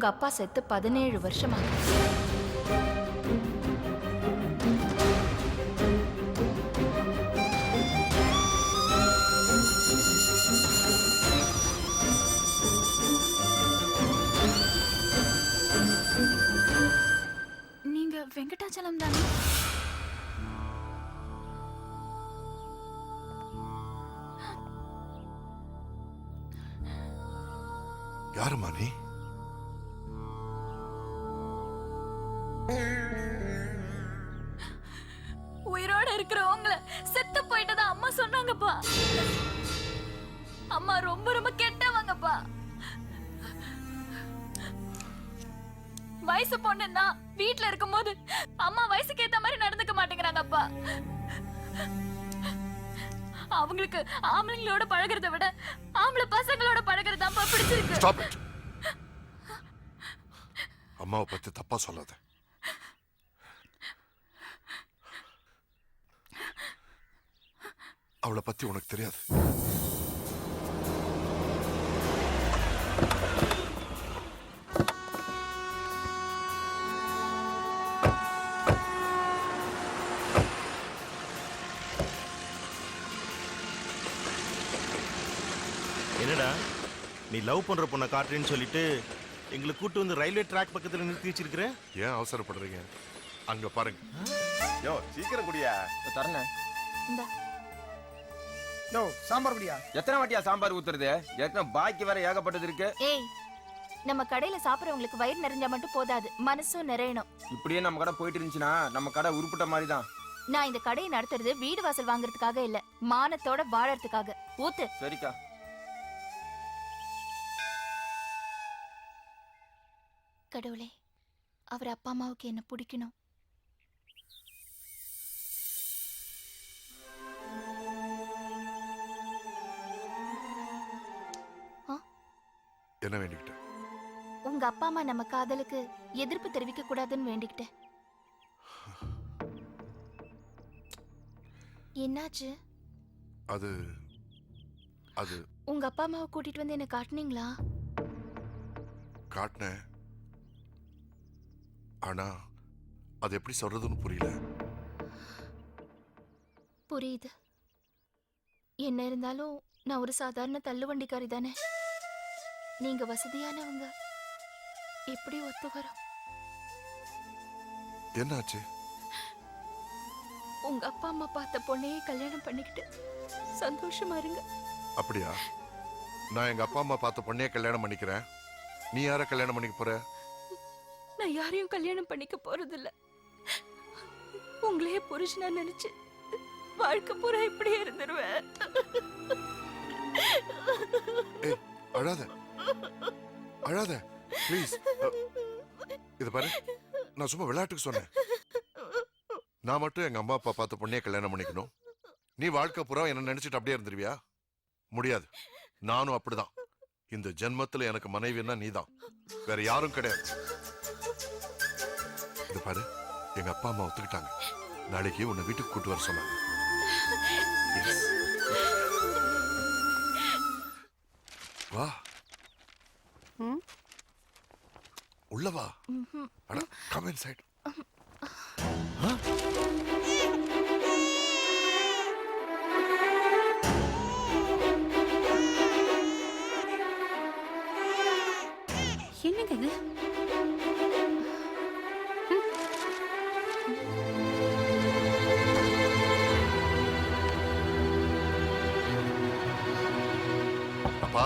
உங்க அப்பா செத்து 17 வருஷமா. நீங்க வெங்கடாச்சலம் தானே? யாருமா நீ? உயிரோட இருக்கிற உங்களை செத்து போயிட்டதா அம்மா சொன்னாங்கப்பா. அம்மா ரொம்ப ரொம்ப கெட்டவங்கப்பா. வயசு பொண்ணுன்னா வீட்டுல இருக்கும் போது அம்மா வயசுக்கு ஏத்த மாதிரி நடந்துக்க மாட்டேங்கிறாங்கப்பா. அவங்களுக்கு ஆம்பளைங்களோட பழகிறத விட ஆம்பளை பசங்களோட பழகிறதாப்பா பிடிச்சிருக்கு. Stop it. அம்மாவை பத்தி தப்பா சொல்லாத. அவளை பத்தி உனக்கு தெரியாது. என்னடா நீ லவ் பண்ற பொண்ணை காட்டுறேன்னு சொல்லிட்டு எங்களை கூட்டு வந்து ரயில்வே ட்ராக் பக்கத்துல நிறுத்தி வச்சிருக்கிற. ஏன் அவசரப்படுறீங்க? அங்க பாருங்க. யோ சீக்கிரம் குடியா. தரணே. இந்தா. யோ சாம்பார் குடியா. எத்தனை வாட்டியா சாம்பார் ஊத்துறது? ஏற்கனவே பாக்கி வேற ஏகப்பட்டது இருக்கு. ஏய், நம்ம கடையில சாப்பிடுறவங்களுக்கு வயிறு நிறைஞ்சா மட்டும் போதாது, மனசும் நிறையணும். இப்படியே நம்ம கடை போயிட்டு இருந்துச்சுன்னா நம்ம கடை உருப்பிட்ட மாதிரி தான். நான் இந்த கடையை நடத்துறது வீடு வாசல் வாங்குறதுக்காக இல்ல, மானத்தோட வாழறதுக்காக. ஊத்து. சரிக்கா. கடவுளே, அவர் அப்பா அம்மாவுக்கு என்ன பிடிக்கணும். என்ன வேண்டிக்கிட்ட? உங்க அப்பா அம்மா நம்ம காதலுக்கு எதிர்ப்பு தெரிவிக்க கூடாதுன்னு வேண்டிக்கிட்டேன். என்னாச்சு? அது அது உங்க அப்பா அம்மாவை கூட்டிட்டு வந்து என்ன காட்டுனீங்களா? காட்டினேன். ஆனா அது எப்படி சொல்றதுன்னு புரியல. புரியுது. என்ன இருந்தாலும் நான் ஒரு சாதாரண தள்ளுவண்டிக்காரி தானே. நீங்க வசதியானவங்க. எப்படி ஒத்து வரும்? என்னாச்சு? உங்க அப்பா அம்மா பார்த்த பொண்ணையே கல்யாணம் பண்ணிக்கிட்டு சந்தோஷமா இருங்க. அப்படியா? நான் எங்க அப்பா அம்மா பார்த்த பொண்ணே கல்யாணம் பண்ணிக்கிறேன். நீ யார கல்யாணம் பண்ணிக்க போற? நான் யாரையும் கல்யாணம் பண்ணிக்க போறதில்ல. உங்களையே புருஷனா நினைச்சு வாழ்க்கை பூரா இப்படியே இருந்துருவேன். ஏய், அழாத அழாத ப்ளீஸ். இது பாரு, நான் சும்மா விளையாட்டுக்கு சொன்னேன். நான் மட்டும் எங்க அம்மா அப்பா பார்த்த பொண்ணே கல்யாணம் பண்ணிக்கணும். நீ வாழ்க்கை பூரா என்ன நினைச்சிட்டு அப்படியே இருந்துருவியா? முடியாது. நானும் அப்படிதான். இந்த ஜென்மத்துல எனக்கு மனைவின்னா நீதான், வேற யாரும் கிடையாது. இது பாரு, எங்க அப்பா அம்மா ஒத்துக்கிட்டாங்க. நாளைக்கு உன்னை வீட்டுக்கு கூட்டு வர சொன்னாங்க. Yes. வா, உள்ள வா. அட, come inside. என்னங்க இது? அப்பா,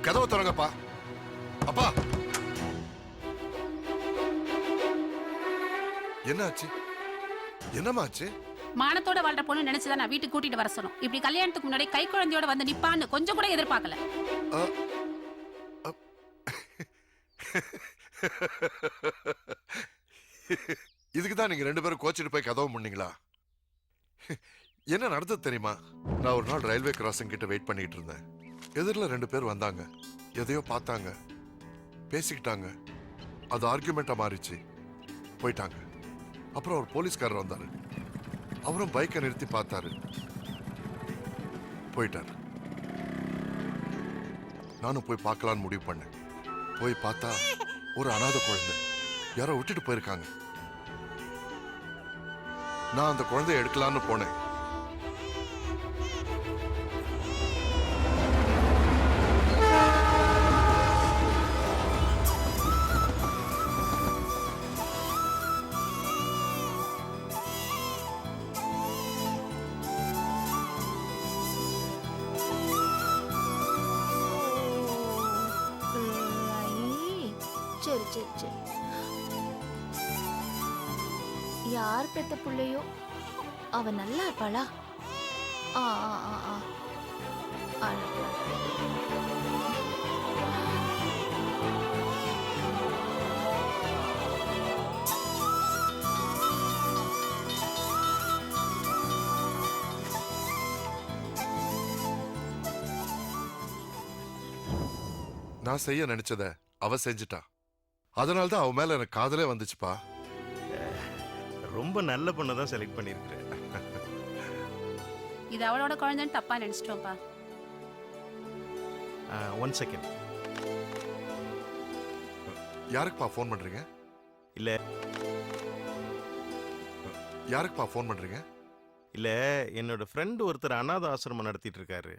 கதவை திறங்கப்பா. அப்பா, என்னாச்சு? என்னமாச்சு? மானத்தோட வாழ்ற பொண்ணு நினைச்சுதான் நான் வீட்டுக்கு கூட்டிட்டு வர சொன்னோம். இப்படி கல்யாணத்துக்கு முன்னாடி கை குழந்தையோட வந்து நிப்பான்னு கொஞ்சம் கூட எதிர்பார்க்கல. இதுக்குதான் நீங்க ரெண்டு பேரும் கோச்சிட்டு போய் கதவு முன்னீங்களா? என்ன நடந்தது தெரியுமா? நான் ஒரு நாள் ரயில்வே கிராசிங் கிட்ட வெயிட் பண்ணிட்டு இருந்தேன். எதிரில் ரெண்டு பேர் வந்தாங்க. எதையோ பார்த்தாங்க, பேசிக்கிட்டாங்க. அது ஆர்குமெண்டா மாறிச்சு, போயிட்டாங்க. அப்புறம் ஒரு போலீஸ்காரர் வந்தாரு. அவரும் பைக்கை நிறுத்தி பார்த்தாரு, போயிட்டாரு. நானும் போய் பார்க்கலான்னு முடிவு பண்ணேன். போய் பார்த்தா ஒரு அனாதை குழந்தை யாரோ விட்டுட்டு போயிருக்காங்க. நான் அந்த குழந்தைய எடுக்கலான்னு போனேன். சரி சரி சரி. யார் பெத்த புள்ளையோ அவ நல்லா இருப்பாளா? ஆ ஆ ஆ ஆ. அழகு. நான் செய்ய நினைச்சத அவ செஞ்சுட்டா. அதனால்தான் அவ மேல எனக்கு காதலே வந்துச்சுப்பா. ரொம்ப நல்ல பொண்ணை தான் செலக்ட் பண்ணியிருக்கிறேன். இது அவளோட குழந்தைன்னு தப்பா நினைச்சிட்டோம்ப்பா. 1 செகண்ட். யாருக்குப்பா ஃபோன் பண்றீங்க? இல்ல யாருக்குப்பா ஃபோன் பண்றீங்க? இல்ல என்னோட ஃப்ரெண்ட் ஒருத்தர் அனாத ஆசிரமம் நடத்திட்டு இருக்காரு.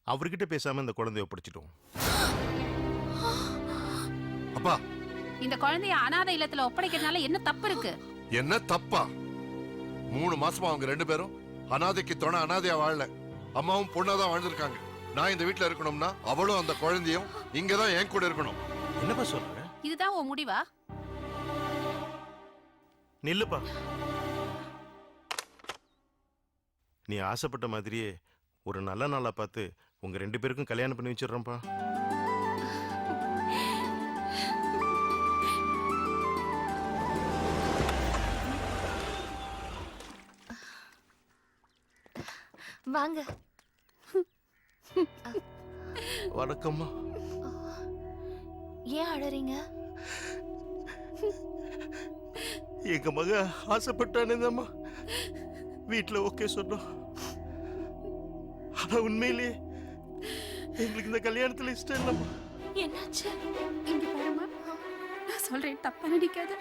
அவர்கிட்ட பேசாம இந்த குழந்தைய ஒப்படைச்சிட்டோம். அப்பா, இந்த குழந்தைய அனாதை இல்லத்துல ஒப்படைக்கிறதுனால என்ன தப்பு இருக்கு? என்ன தப்பா? 3 மாசமா அவங்க 2 பேரும் அனாதைக்கு துணை அனாதையா வாழல. அம்மாவும் பொண்ணாதான் வாழ்ந்திருக்காங்க. நான் இந்த வீட்டுல இருக்கணும்னா அவளும் அந்த குழந்தையும் இங்கதான் என் கூட இருக்கணும். என்னப்பா சொல்ற? இதுதான் உன் முடிவா? நில்லுப்பா. நீ ஆசைப்பட்ட மாதிரியே ஒரு நல்ல நாளா பார்த்து உங்க 2 பேருக்கும் கல்யாணம் பண்ணி வச்சிடுறேன்ப்பா. வாங்க. வணக்கம்மா. ஏன் அழறீங்க? எங்க மக ஆசைப்பட்டானேதாம்மா வீட்டுல ஓகே சொன்னோம். ஆனா உண்மையிலேயே எங்களுக்கு இந்த கல்யாணத்துல இஷ்டம் இல்லம்மா. என்னாச்சு? இங்க பாருமா, நான் சொல்றேன், தப்பா நினைக்காத.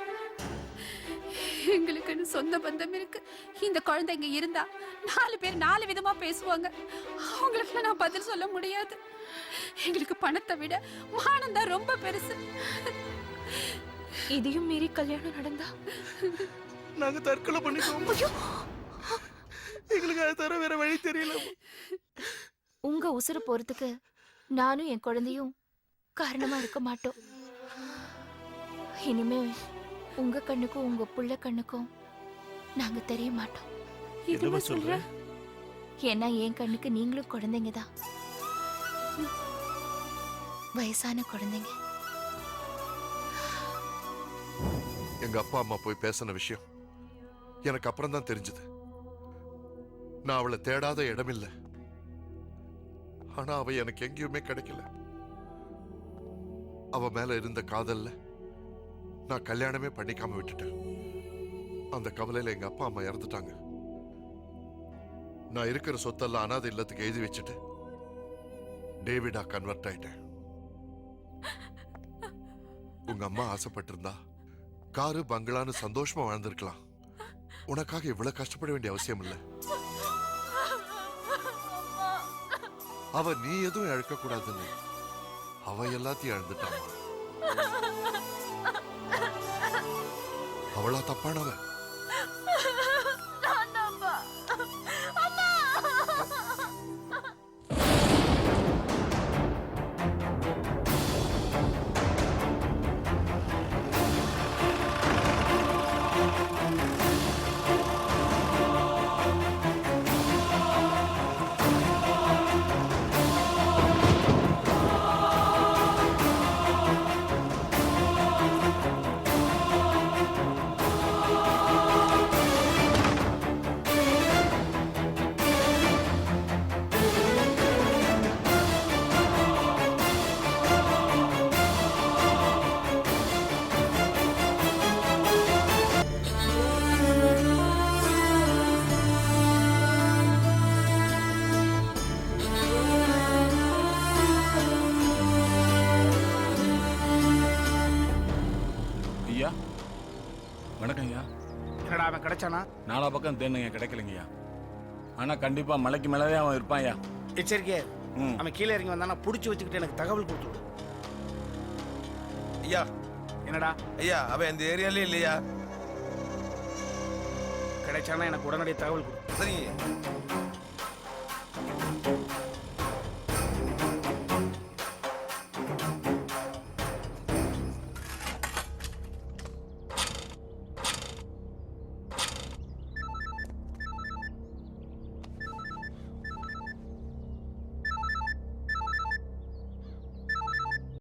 எங்களுக்குன்னு சொந்த பந்தம் இருக்கு. இந்த குழந்தை இங்க இருந்தா 4 பேர் 4 விதமா பேசுவாங்க. அவங்களுக்கு நான் பதில் சொல்ல முடியாது. எங்களுக்கு பணத்தை விட மானம் தான் ரொம்ப பெருசு. இதையும் மீறி கல்யாணம் நடந்தா நாங்க தற்கொலை பண்ணிக்குவோம். எங்களுக்கு அதை தர வேற வழி தெரியல. உங்க உசுறு போறதுக்கு நானும் என் குழந்தையும் காரணமா இருக்க மாட்டோம். இனிமே உங்க கண்ணுக்கும் உங்க புள்ள கண்ணுக்கும் நாங்க தெரிய மாட்டோம். என்னமா சொல்ற? ஏன்னா என் கண்ணுக்கு நீங்களும் குழந்தைங்க தான். வயசான குழந்தைங்க. எங்க அப்பா அம்மா போய் பேசின விஷயம் எனக்கு அப்புறம் தான் தெரிஞ்சது. நான் அவளை தேடாத இடமில்ல. ஆனா அவ எனக்கு எங்கேயுமே கிடைக்கல. அவ மேல இருந்த காதல்ல நான் கல்யாணமே பண்ணிக்காம விட்டுட்டேன். அந்த கவலையில எங்க அப்பா அம்மா இறந்துட்டாங்க. நான் இருக்கிற சொத்தெல்லாம் அனாதை இல்லத்துக்கு எழுதி வச்சுட்டு டேவிடா கன்வெர்ட் ஆயிட்டேன். உங்க அம்மா ஆசைப்பட்டிருந்தா காரு பங்களான்னு சந்தோஷமா வாழ்ந்திருக்கலாம். உனக்காக இவ்வளவு கஷ்டப்பட வேண்டிய அவசியம் இல்ல. அவ நீ எதுவும் இழக்க கூடாதுன்னு அவ எல்லாத்தையும் இழந்துட்டான். அவளா தப்பானவ? வணக்கம் ஐயா. என்னடா அவன் கிடைச்சானா? நாலா பக்கம் தேனுங்க கிடைக்கலங்கய்யா. ஆனா கண்டிப்பா மலைக்கு மேலவே அவன் இருப்பான் ஐயா. எச்சரிக்கையா ம். அவன் கீழே இறங்கி வந்தானா புடிச்சு வச்சுக்கிட்டு எனக்கு தகவல் கொடுத்து விடு. ஐயா என்னடா ஐயா அவன் இந்த ஏரியாலே இல்லையா? கிடைச்சானா எனக்கு உடனடியே தகவல் கொடு. சரிங்க.